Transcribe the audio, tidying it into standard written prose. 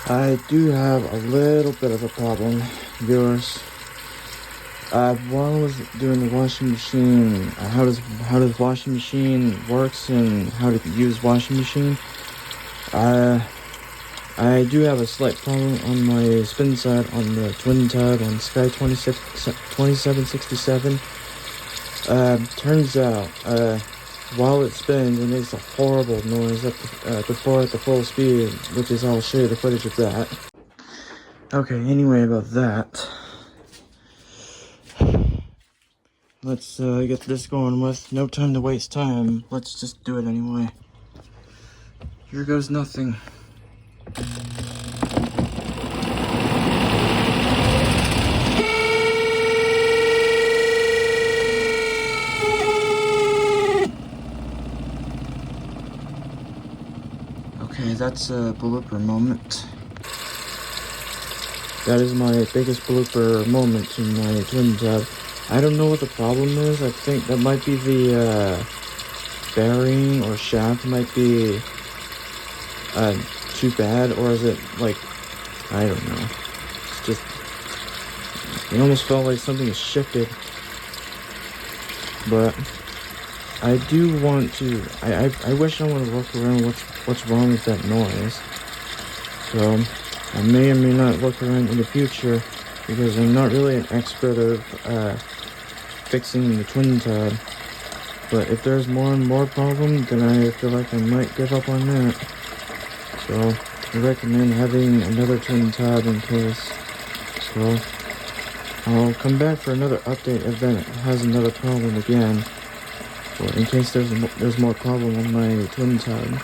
I do have a little bit of a problem, viewers. While I was doing the washing machine, how does washing machine works and how to use washing machine? I do have a slight problem on my spin side on the twin tub on Sky 2767. Turns out, while it spins, it makes a horrible noise at the full speed, which is I'll show you the footage of that. Okay, anyway, about that. Let's get this going with no time to waste time. Let's just do it anyway. Here goes nothing. Okay, that's a blooper moment. That is my biggest blooper moment in my twin tub. I don't know what the problem is. I think that might be the bearing or shaft might be too bad, or is it like, I don't know. It's just, it almost felt like something is shifted. But I do want to, I wish I want to look around what's wrong with that noise. So I may or may not look around in the future, because I'm not really an expert of fixing the twin tub. But if there's more and more problems, then I feel like I might give up on that. So I recommend having another twin tub in case. So I'll come back for another update if then it has another problem again. Or in case there's more problem on my twin tub.